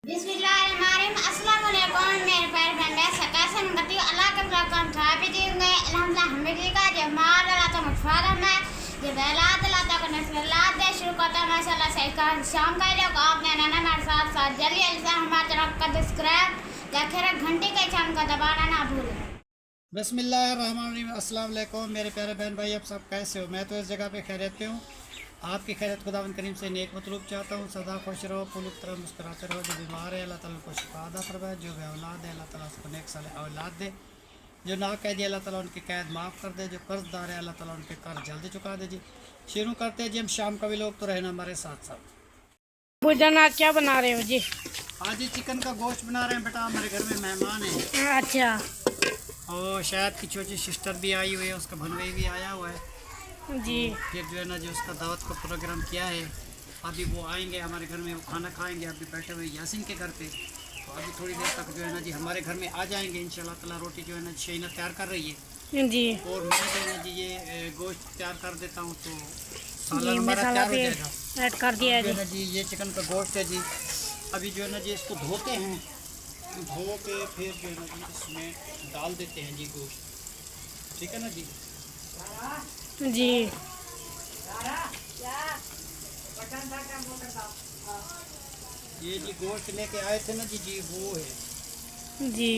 बिस्मिल्लाहिर्रहमानिर्रहीम। अस्सलाम वालेकुम मेरे प्यारे बंदे सकासन गति अल्लाह के रकम थापी दी गए अल्हम्दुलिल्लाह हमें का जो माल अल्लाह तो मुफादा में जो बेलाद अल्लाह तक नस्लात दे शुरू करता माशाल्लाह से का शाम का लोग आपने नाना हमारे साथ जल्दी से हमारे तरफ का सब्सक्राइब या खैर घंटी के चाम का दबाना ना भूलें। बिस्मिल्लाहिर्रहमानिर्रहीम। अस्सलाम वालेकुम मेरे प्यारे बहन भाई, आप सब कैसे हो? मैं तो इस जगह पे खैरियत पे हूँ। आपकी खैरियत खुदावंद करीम से नेक मतलूब चाहता हूँ। सदा खुश रहो, पुलुक तरह मुस्कुराते रहो। जो बीमार है अल्लाह ताला को शिफा अता फरमाए, जो बे औलाद है अल्लाह ताला उसको नेक साले औलाद दे, जो ना कैदी अल्लाह ताला उनकी कैद माफ़ कर दे, जो कर्जदार है अल्लाह ताला उनके कर्ज जल्दी चुका दे। जी शुरू करते हैं जी हम शाम का भी लोग तो रहना हमारे साथ साथ। भोजन आज क्या बना रहे हो जी? आज ही चिकन का गोश्त बना रहे हैं बेटा, हमारे घर में मेहमान है। अच्छा। और शायद की छोटी सिस्टर भी आई हुई है, उसका भनवई भी आया हुआ है जी। फिर जो है ना जो उसका दावत का प्रोग्राम किया है, अभी वो आएंगे हमारे घर में, वो खाना खाएंगे। अभी बैठे हुए यासिन के घर पे, तो अभी थोड़ी देर तक जो है ना जी हमारे घर में आ जाएंगे इंशाल्लाह ताला। रोटी जो है ना शहीना तैयार कर रही है जी। और मैं जो है ना जी ये गोश्त तैयार कर देता हूँ, तो सालन जी हमारा मसाला तैयार हो भी जाएगा। ऐड कर दिया है जो है ना जी। जी ये चिकन का गोश्त है जी। अभी जो है ना जी इसको धोते हैं, धो के फिर जो है ना जी इसमें डाल देते हैं जी गोश्त, ठीक है ना जी। जी ये जी गोश्त लेके आए थे ना जी, जी वो है। जी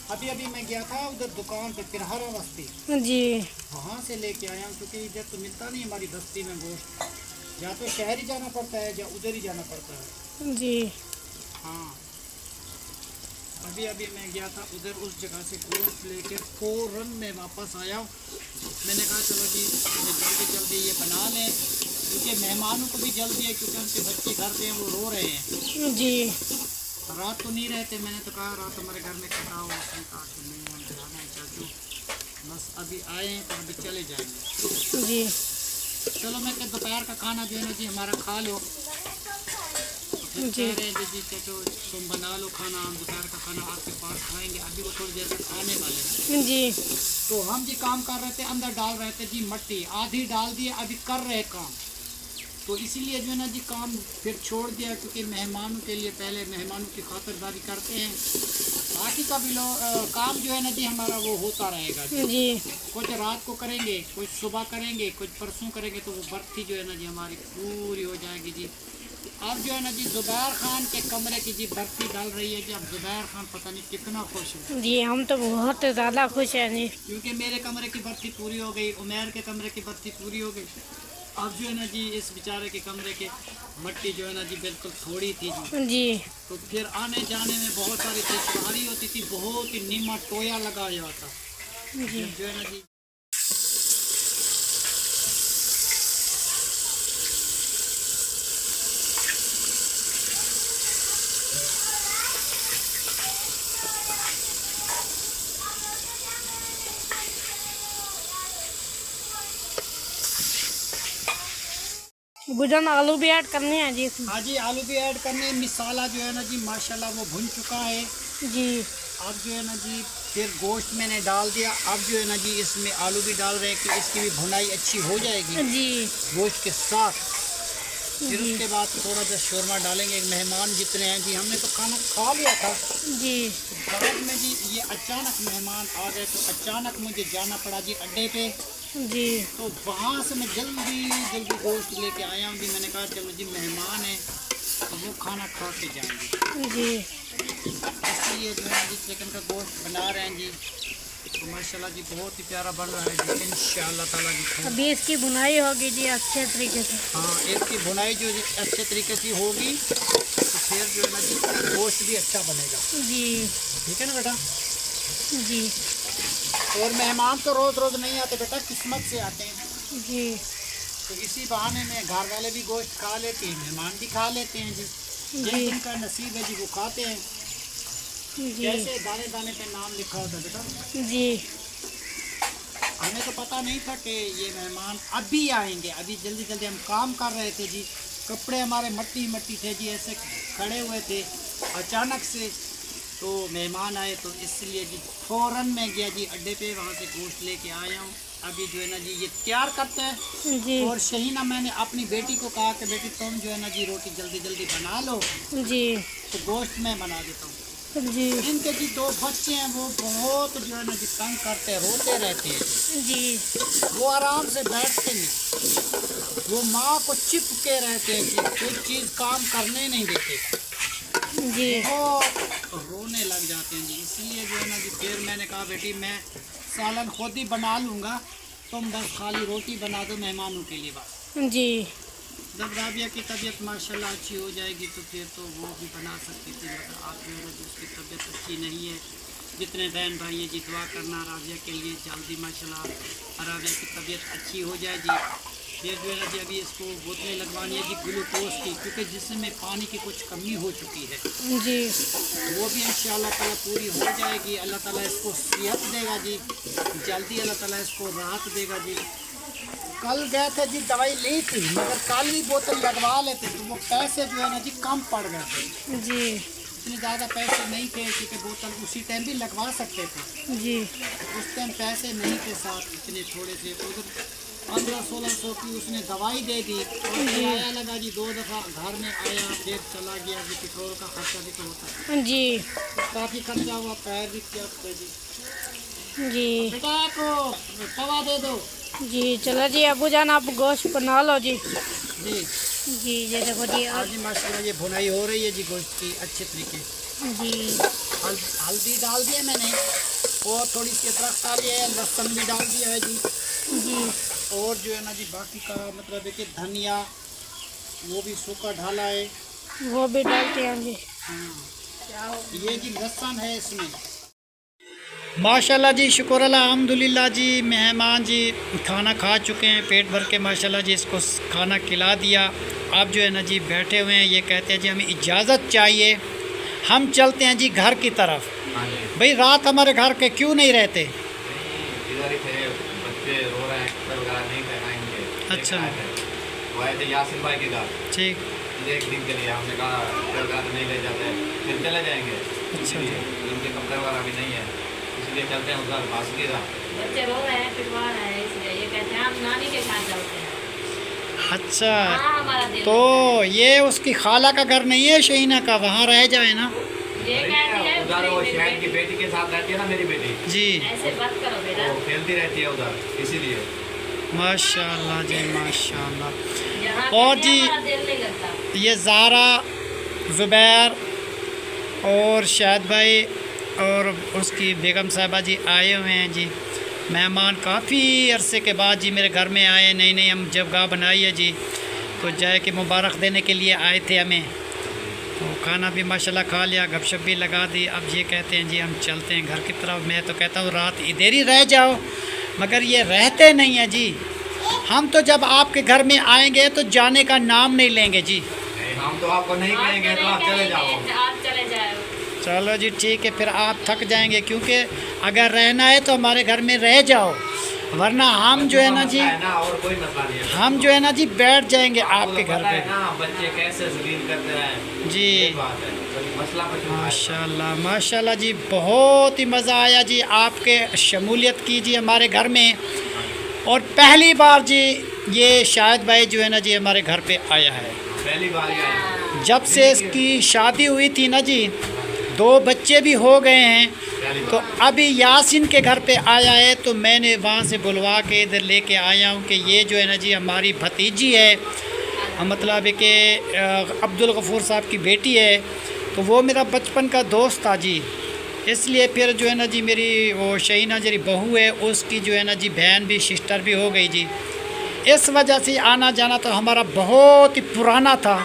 अभी अभी मैं गया था उधर दुकान पे पिरहारा बस्ती, जी। वहाँ से लेके आया हूँ, क्योंकि इधर तो मिलता नहीं हमारी बस्ती में गोश्त। या तो शहर ही जाना पड़ता है या उधर ही जाना पड़ता है। जी हाँ, अभी अभी मैं गया था उधर, उस जगह से गोश्त लेके फ़ौरन में वापस आया हूँ। मैंने कहा चलो जी जल्दी जल्दी ये बना लें, क्योंकि मेहमानों को भी जल्दी है, क्योंकि उनके बच्चे घर पे हैं, वो रो रहे हैं। जी। रात तो नहीं रहते, मैंने तो कहा रात हमारे घर में कटा हुआ, उसने कहा कि नहीं हम जाना है चाचू, बस अभी आए हैं तो अभी चले जाएंगे। जी चलो मैं क्या दोपहर का खाना जो है ना जी हमारा खा लो। तो जी। कह रहे हैं जी चाचू तुम बना लो खाना, हम दोपहर का खाना आपके पास खाएंगे। अभी वो थोड़ी देर तक आने वाले हैं। जी तो हम जी काम कर रहे थे, अंदर डाल रहे थे जी मट्टी, आधी डाल दिए, अभी कर रहे काम। तो इसीलिए जो है ना जी काम फिर छोड़ दिया, क्योंकि मेहमानों के लिए पहले मेहमानों की खातिरदारी करते हैं। बाकी का भी काम जो है ना जी हमारा वो होता रहेगा जी। कुछ रात को करेंगे, कुछ सुबह करेंगे, कुछ परसों करेंगे, तो वो बर्ती जो है ना जी हमारी पूरी हो जाएगी जी। अब जो है ना जी ज़ुबैर खान के कमरे की जी बर्ती डाल रही है जी। अब ज़ुबैर खान पता नहीं कितना खुश है जी। हम तो बहुत ज़्यादा खुश हैं जी, क्योंकि मेरे कमरे की बर्ती पूरी हो गई, उमैर के कमरे की बर्ती पूरी हो गई। अब जो है ना जी इस बेचारे के कमरे के मट्टी जो है ना जी बिल्कुल थोड़ी थी जी, जी। तो फिर आने जाने में बहुत सारी दुश्वारी होती थी, बहुत ही नीमा टोया लगा हुआ था। जी फिर जो है ना जी भोजन आलू भी ऐड करने हैं जी इसमें। हाँ जी आलू भी ऐड करने। मिसाला जो है ना जी माशाल्लाह वो भुन चुका है। जी अब जो है ना जी फिर गोश्त मैंने डाल दिया। अब जो है ना जी इसमें आलू भी डाल रहे हैं कि इसकी भी भुनाई अच्छी हो जाएगी जी गोश्त के साथ। फिर जी। उसके बाद थोड़ा सा शोरमा डालेंगे। मेहमान जितने हैं जी, हमने तो खाना खा लिया था जी। बाद में जी, ये अचानक मेहमान आ गए, तो अचानक मुझे जाना पड़ा जी अड्डे पे। जी तो वहाँ से मैं जल्दी जल्दी गोश्त लेके आया हूँ जी। मैंने कहा चलो जी मेहमान हैं तो वो खाना खा के जाएंगे, जी। इसलिए जो है जी चिकन का गोश्त बना रहे हैं जी। तो माशाल्लाह जी बहुत ही प्यारा बन रहा है जी, इंशाअल्लाह ताला जी। अभी इसकी बुनाई होगी जी अच्छे तरीके से। हाँ, इसकी बुनाई जो जी अच्छे तरीके से होगी तो फिर जो है ना जी गोश्त भी अच्छा बनेगा। जी ठीक है ना बेटा। जी। और मेहमान तो रोज़ रोज़ नहीं आते बेटा, किस्मत से आते हैं। जी तो इसी बहाने में घर वाले भी गोश्त खा लेते हैं, मेहमान भी खा लेते हैं जी। जी जिनका नसीब है जी वो खाते हैं। जी। जैसे दाने दाने पे नाम लिखा होता है बेटा। जी हमें तो पता नहीं था कि ये मेहमान अभी आएंगे। अभी जल्दी जल्दी हम काम कर रहे थे जी, कपड़े हमारे मट्टी मट्टी थे जी, ऐसे खड़े हुए थे। अचानक से तो मेहमान आए, तो इसलिए जी फ़ौरन मैं गया जी अड्डे पे, वहाँ से गोश्त लेके आया हूँ। अभी जो है ना जी ये तैयार करते हैं। जी और शहीना मैंने अपनी बेटी को कहा कि बेटी तुम जो है ना जी रोटी जल्दी जल्दी बना लो, जी तो गोश्त मैं बना देता हूँ। जी इनके जी 2 बच्चे हैं, वो बहुत जो है ना जी तंग करते हैं, रोते रहते हैं जी वो आराम से बैठते नहीं, वो माँ को चिपके रहते हैं जी, कोई चीज़ काम करने नहीं देते, जी बहुत रोने लग जाते हैं जी। इसलिए जो है ना जी फिर मैंने कहा बेटी मैं सालन खुद ही बना लूँगा, तुम बस खाली रोटी बना दो मेहमानों के लिए बस। जी जब राबिया की तबीयत माशाल्लाह अच्छी हो जाएगी तो फिर तो वो भी बना सकती थी, मगर आप जो है ना जिसकी तबीयत अच्छी नहीं है, जितने बहन भाई हैं जी दुआ करना राबिया के लिए, जल्दी माशाल्लाह राबिया की तबीयत अच्छी हो जाए जी। फिर जो है ना जी अभी इसको बोतलें लगवानी है जी ग्लूकोज की, क्योंकि जिसमें पानी की कुछ कमी हो चुकी है, जी वो भी इंशाअल्लाह ताला पूरी हो जाएगी। अल्लाह ताला इसको सेहत देगा जी, जल्दी अल्लाह ताला इसको राहत देगा जी। कल गए थे जी दवाई ली थी, मगर कल ही बोतल लगवा लेते तो वो पैसे जो है ना जी कम पड़ गए थे, जी इतने ज़्यादा पैसे नहीं थे क्योंकि बोतल उसी टाइम भी लगवा सकते थे, जी उस टाइम पैसे नहीं थे साथ, इतने थोड़े से। उधर 1500-1600 की उसने दवाई दे दी और किराया लगा जी, 2 दफ़ा घर में आया फिर चला गया जी, पेट्रोल का खर्चा भी तो होता है, जी काफ़ी खर्चा हुआ, पैर भी किया जी। जी बेटा को तवा दे दो जी। चलो जी अबू जान आप गोश्त बना लो जी। जी। जी ये देखो जी आज जी माशाल्लाह ये भुनाई हो रही है जी गोश्त की अच्छे तरीके। जी हल्दी डाल दिया मैंने और थोड़ी सी अदरक डाली है, लहसुन भी डाल दिया है जी। जी और जो है ना जी बाकी का मतलब है कि धनिया वो भी सूखा ढाला है, वो भी डालते हैं जी। ये जी लहसुन है इसमें। माशाल्लाह जी शुक्र अल्हम्दुलिल्लाह जी, मेहमान जी खाना खा चुके हैं पेट भर के माशाल्लाह जी, इसको खाना खिला दिया। अब जो है ना जी बैठे हुए हैं, ये कहते हैं जी हमें इजाज़त चाहिए, हम चलते हैं जी घर की तरफ। भाई रात हमारे घर के क्यों नहीं रहते? इधर ही थे, बच्चे रो रहे हैं, कपड़े वगैरह नहीं पहनाएंगे। अच्छा। वो आए थे यासिन भाई के घर, ठीक, 1 दिन के लिए। हमने कहा कपड़े वगैरह नहीं ले जाते, फिर चले जाएंगे। अच्छा। उनके कपड़े वगैरह भी नहीं है, इसलिए चलते हैं उधर बासुकी का। बच्चे रो रहे हैं, पिटवा रहे हैं, इसलिए ये कहते हैं हम नानी के साथ चलते हैं। अच्छा हाँ हमारा दिल तो ये उसकी खाला का घर नहीं है शहीना का, वहाँ रह जाए ना ये कहती है उधर वो मेरी शहर की बेटी- बेटी के साथ रहती है ना मेरी बेटी, जी। ऐसे मत करो बेटा। वो खेलती रहती है उधर, इसीलिए। माशाल्लाह जी माशाल्लाह। यहाँ और कहते हैं जी- हमारा दिल नहीं लगता। ये ज़ारा, ज़ुबैर और शाहिद भाई और उसकी बेगम साहिबा जी आए हुए हैं जी। मेहमान काफ़ी अरसे के बाद जी मेरे घर में आए, नई नई हम जब गाह बनाई है जी, तो जाए कि मुबारक देने के लिए आए थे हमें। तो खाना भी माशाल्लाह खा लिया, गपशप भी लगा दी। अब ये कहते हैं जी हम चलते हैं घर की तरफ। मैं तो कहता हूँ रात इधर ही रह जाओ, मगर ये रहते नहीं हैं जी। हम तो जब आपके घर में आएंगे तो जाने का नाम नहीं लेंगे जी। नहीं, हम तो आपको नहीं आप कहेंगे तो आप चले जाओ। आप चले जाओ। चलो जी ठीक है, फिर आप थक जाएंगे, क्योंकि अगर रहना है तो हमारे घर में रह जाओ, वरना हम जो है ना जी, और कोई मसला नहीं है। हम जो है ना जी बैठ जाएंगे आपको आपके तो घर पता है पे ना बच्चे कैसे जलील करते हैं जी। ये बात है, तो मसला कुछ नहीं है। माशाल्लाह माशाल्लाह जी, बहुत ही मज़ा आया जी आपके शमूलियत की जी हमारे घर में। और पहली बार जी ये शाहिद भाई जो है ना जी हमारे घर पे आया है। पहली बार ही आया। जब से इसकी शादी हुई थी ना जी, 2 बच्चे भी हो गए हैं, पहली तो बार। अभी यासिन के घर पे आया है, तो मैंने वहाँ से बुलवा के इधर लेके आया हूँ कि ये जो है ना जी हमारी भतीजी है, मतलब है कि अब्दुल गफूर साहब की बेटी है। तो वो मेरा बचपन का दोस्त था जी, इसलिए फिर जो है ना जी मेरी वो शहीना जरी बहू है, उसकी जो है ना जी बहन भी सिस्टर भी हो गई जी। इस वजह से आना जाना तो हमारा बहुत ही पुराना था,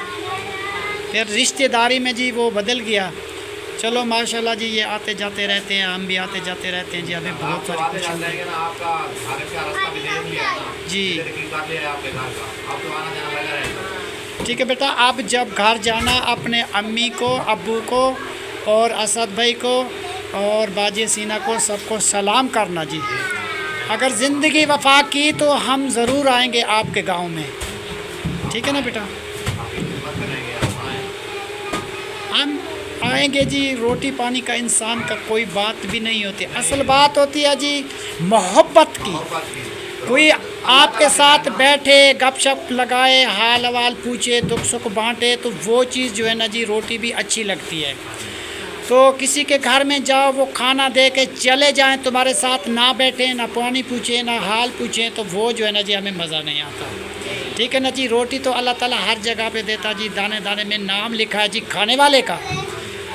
फिर रिश्तेदारी में जी वो बदल गया। चलो माशाल्लाह जी, ये आते जाते रहते हैं, हम भी आते जाते रहते हैं जी। हमें आप बहुत तो सारी आते खुशी जाते मिली रहेंगे ना, आपका घर का रास्ता भी देख लिया ना जी। इधर की काटे है आपके घर का, आप तो आना जाना लगा रहेगा। ठीक है बेटा, आप जब घर जाना अपने अम्मी को, अब्बू को और असद भाई को और बाजी सीना को सबको सलाम करना जी। अगर ज़िंदगी वफा की तो हम ज़रूर आएंगे आपके गांव में, ठीक है ना बेटा? आपकी खिदमत करेंगे, आप आएँ। हम आएंगे जी। रोटी पानी का इंसान का कोई बात भी नहीं होती, असल बात होती है जी मोहब्बत की। और बात की कोई आपके साथ बैठे गपशप लगाए हाल हवाल पूछे दुख सुख बांटे तो वो चीज़ जो है ना जी रोटी भी अच्छी लगती है। तो किसी के घर में जाओ वो खाना दे के चले जाएं, तुम्हारे साथ ना बैठे ना पानी पूछे ना हाल पूछें, तो वो जो है ना जी हमें मज़ा नहीं आता। ठीक है ना जी। रोटी तो अल्लाह ताला हर जगह पे देता जी, दाने दाने में नाम लिखा है जी खाने वाले का।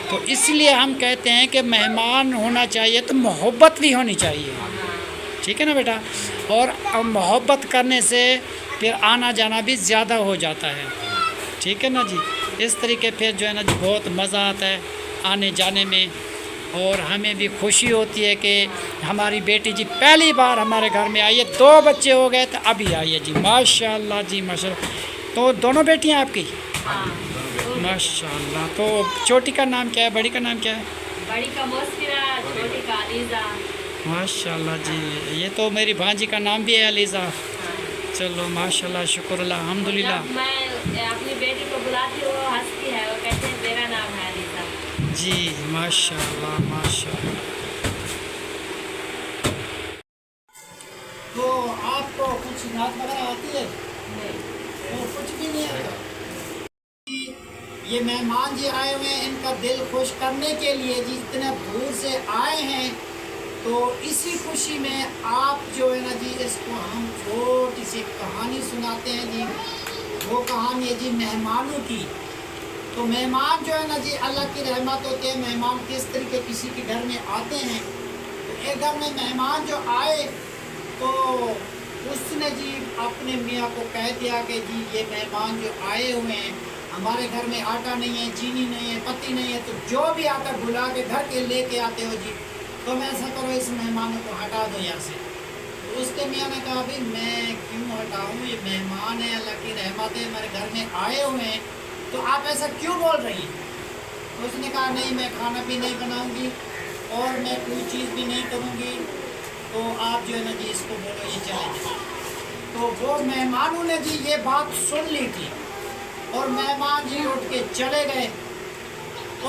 तो इसलिए हम कहते हैं कि मेहमान होना चाहिए तो मोहब्बत भी होनी चाहिए। ठीक है ना बेटा। और मोहब्बत करने से फिर आना जाना भी ज़्यादा हो जाता है। ठीक है ना जी। इस तरीके फिर जो है ना जी बहुत मज़ा आता है आने जाने में, और हमें भी खुशी होती है कि हमारी बेटी जी पहली बार हमारे घर में आई है। 2 बच्चे हो गए तो अभी आई है जी, माशाल्लाह जी माशाल्लाह। तो दोनों बेटियां आपकी? माशाल्लाह। तो छोटी का नाम क्या है, बड़ी का नाम क्या है? बड़ी का मोस्फिरा, छोटी का अलीजा। माशाल्लाह जी। ये तो मेरी भांजी का नाम भी है अलीज़ा। चलो माशाल्लाह, शुक्र अल्हम्दुलिल्लाह। जब मैं अपनी बेटी को बुलाती हूँ वो हंसती है, वो कहते हैं मेरा नाम है अलीजा। जी माशाल्लाह माशाल्लाह। तो आपको कुछ नाच वगैरह आती है? तो कुछ भी नहीं आता। ये मेहमान जी आए हुए हैं, इनका दिल खुश करने के लिए जी इतने दूर से आए हैं, तो इसी खुशी में आप जो है ना जी इसको हम छोटी सी कहानी सुनाते हैं जी। वो कहानी है जी मेहमानों की। तो मेहमान जो है ना जी अल्लाह की रहमत होते हैं। मेहमान किस तरीके किसी के घर में आते हैं, तो एक घर में मेहमान जो आए तो उसने जी अपने मियाँ को कह दिया कि जी ये मेहमान जो आए हुए हैं, हमारे घर में आटा नहीं है, चीनी नहीं है, पत्ती नहीं है, तो जो भी आता बुला के घर के लेके आते हो जी, तो मैं ऐसा करो इस मेहमानों को हटा दो यहाँ से। तो उसके मियाँ ने कहा भाई मैं क्यों हटाऊँ, ये मेहमान है, अल्लाह की रहमत है, हमारे घर में आए हुए हैं, तो आप ऐसा क्यों बोल रही हैं? तो उसने कहा नहीं मैं खाना भी नहीं बनाऊंगी और मैं कोई चीज़ भी नहीं करूंगी, तो आप जो है ना जी इसको बोलो ये चले जाए। तो वो मेहमानों ने जी ये बात सुन ली थी और मेहमान जी उठ के चले गए।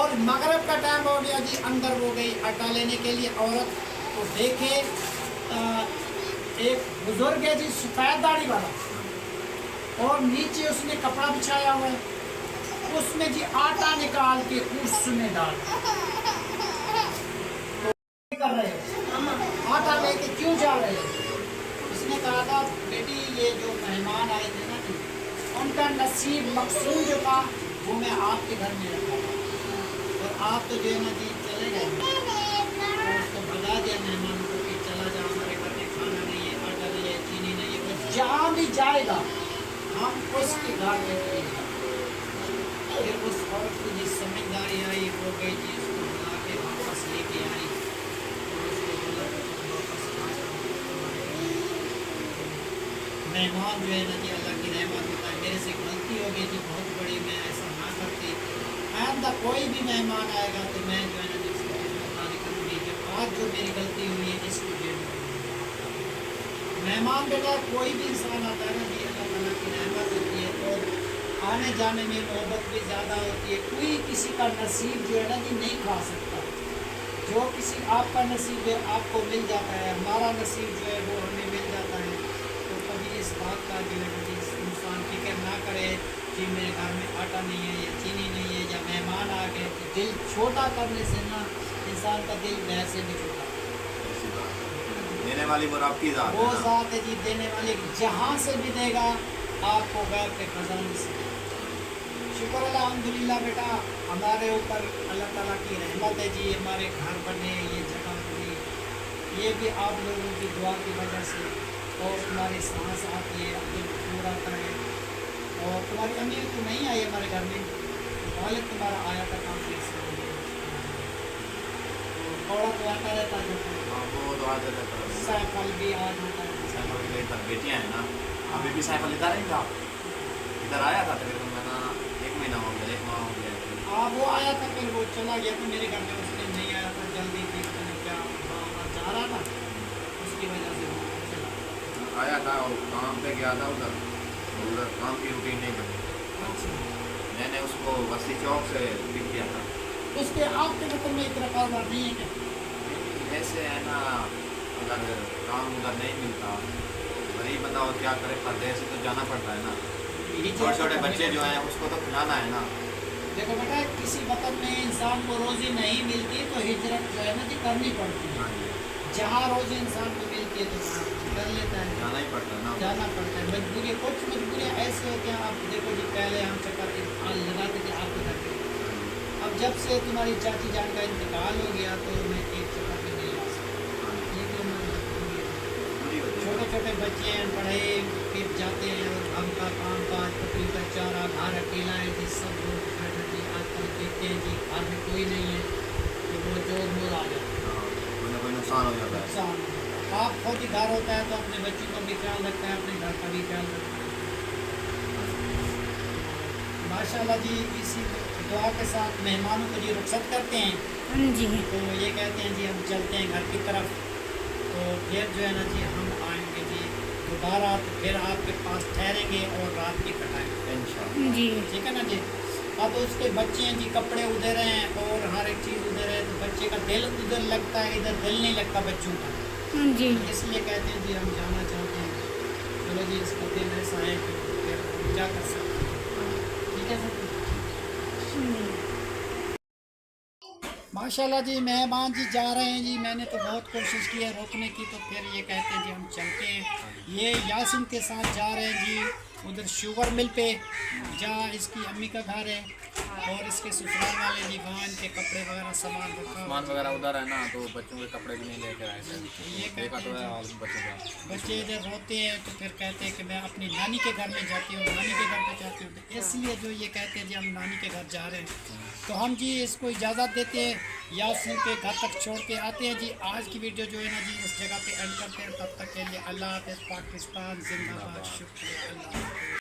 और मगरिब का टाइम हो गया जी, अंदर वो गई आटा लेने के लिए। औरत को देखे एक बुजुर्ग है जी सफ़ेद दाढ़ी वाला, और नीचे उसने कपड़ा बिछाया हुआ है, उसमें जी आटा निकाल के उसमें डाल कर रहे हो, आटा लेके क्यों जा रहे हो? उसने कहा था बेटी ये जो मेहमान आए थे ना जी, उनका नसीब मकसूद जो था वो मैं आपके घर में रखा था, और आप तो जो है ना जी चले गए। तो उसको बता दिया मेहमान को कि चला जा, हमारे घर में खाना नहीं है, आटा नहीं है, चीनी नहीं है, वो जहाँ भी जाएगा हम उसके घर में जाएगा। फिर उस औरत को जिस समझदारी आई वो गई जी उसको बुला के वापस लेके आई, और उसको बोला वापस मेहमान जो है ना जी अल्लाह की रहमत होता है, मेरे से गलती हो गई जी बहुत बड़ी, मैं ऐसा ना करती, आइंदा कोई भी मेहमान आएगा तो मैं जो है ना जी उसको जिम्मेदारी करूँगी, जो आज जो मेरी गलती हुई है इसको मेहमान बेटा कोई भी इंसान आता है ना जी अल्लाह ताला की रहमत होती है, और आने जाने में मोहब्बत भी ज़्यादा होती है। कोई किसी का नसीब जो है ना जी नहीं खा सकता, जो किसी आपका नसीब है आपको मिल जाता है, हमारा नसीब जो है वो हमें मिल जाता है। तो कभी इस बात का जो है जी इंसान फिक्र ना करे कि मेरे घर में आटा नहीं है या चीनी नहीं है या मेहमान आ गए, तो दिल छोटा करने से ना इंसान का दिल वैसे भी छोटा। देने वाली वो आपकी ज़ात वो है ना? ज़ात है जी देने वाले, जहाँ से भी देगा आपको गैर के खजाने से। शुक्र अल्हम्दुलिल्लाह बेटा हमारे ऊपर अल्लाह ताला की रहमत है जी, हमारे घर बने, ये जगह बनी, ये भी आप लोगों की दुआ की वजह से, और तुम्हारी सांस आती है, दिल पूरा आता है। और तुम्हारी अमीर तो नहीं आई हमारे घर में, वालिद तुम्हारा आया था काम से, थोड़ा तो आता रहता जो वो तो आज रहता है। सैफल भी आ जाता है। सैफल की इधर बेटियाँ हैं ना, अभी भी सैफल इधर ही था, इधर आया था तकरीबन मैंने 1 महीना हो गया, 1 माह हो गया। हाँ वो आया था, फिर वो चला गया था मेरे घर में, उसने नहीं आया था, जल्दी थी क्या जा रहा था, उसकी वजह से वो चला आया था और काम पे गया था उधर, तो उधर काम की रूटीन नहीं बनी। अच्छा मैंने उसको वसी चौक से पिक किया था। उसके आपके मतलब में इतना कारोबार नहीं है क्या? ऐसे है ना, अगर काम उधर नहीं मिलता गरीब बंदा और क्या करे, परदेश तो जाना पड़ता है ना। हिजरत छोटे छोटे तो बच्चे करनी जो हैं उसको तो खिलाना है ना। देखो बेटा, किसी वतन में इंसान को रोज़ी नहीं मिलती तो हिजरत जो है ना जी करनी पड़ती है। हाँ जी, जहाँ रोज़ी इंसान को मिलती है तो वहाँ कर लेता है, जाना ही पड़ता है ना। जाना पड़ता है। मजबूरी, कुछ मजबूरियाँ ऐसी होती हैं। आप देखो जी, पहले हम चपाती लगाते थे आपके घर पे, अब जब से तुम्हारी चाची जान का इंतकाल हो गया तो मैं एक चपाती नहीं ला सकता। ये भी हमारी मजबूरी है। पूरी होती है। छोटे छोटे बच्चे हैं, पढ़े फिर जाते हैं और हम का काम काज पकड़ी का चारा, घर अकेला है जी, सब लोग बैठे जी। आजकल देखते हैं जी, घर में कोई नहीं है तो वो जोर मोर आ जाता है, हाँ, कोई ना कोई नुकसान हो जाता है। नुकसान हो जाता है। आप खुद ही घर होता है तो अपने बच्चों का भी ख्याल रखता है, अपने घर का भी ख्याल रखता है। माशाल्लाह जी, इसी दुआ के साथ मेहमानों को जी रुखसत करते हैं। हाँ जी। तो ये कहते हैं जी हम चलते हैं घर की तरफ, तो फिर जो है ना जी हम आएंगे जी दोबारा, तो फिर आपके पास ठहरेंगे और रात भी कटाएंगे इंशाल्लाह। जी। ठीक है ना जी। अब उसके बच्चे हैं जी, कपड़े उधर हैं और हर एक चीज़ उधर है, तो बच्चे का दिल उधर लगता है, इधर दिल नहीं लगता बच्चों का। हाँ जी। इसलिए कहते हैं जी हम जाना चाहते हैं। चलो जी, इसका दिल ऐसा है कि फिर हम क्या कर सकते हैं। ठीक है सर। माशाल्लाह जी, मेहमान जी जा रहे हैं जी। मैंने तो बहुत कोशिश की है रोकने की, तो फिर ये कहते हैं जी हम चलते हैं। ये यासिन के साथ जा रहे हैं जी उधर शुगर मिल पे, जहाँ इसकी अम्मी का घर है, और इसके ससुराल वाले जी वहाँ इनके कपड़े वगैरह सामान रखा हुआ सामान वगैरह उधर है ना, तो बच्चों के कपड़े भी नहीं लेकर आए थे। ये देखा कहते तो है हैं हाल बच्चों का। बच्चे इधर रोते हैं तो फिर कहते हैं कि मैं अपनी नानी के घर में जाती हूँ, नानी के घर पे जाती हूँ। तो इसलिए जो ये कहते हैं जी हम नानी के घर जा रहे हैं, तो हम जी इसको इजाज़त देते हैं, यासिन के घर तक छोड़ के आते हैं जी। आज की वीडियो जो है ना जी इस जगह पे एंड करते हैं। तब तक के लिए अल्लाह हाफ़िज़। पाकिस्तान जिंदाबाद। शुक्रिया, अल्लाह हाफ़िज़।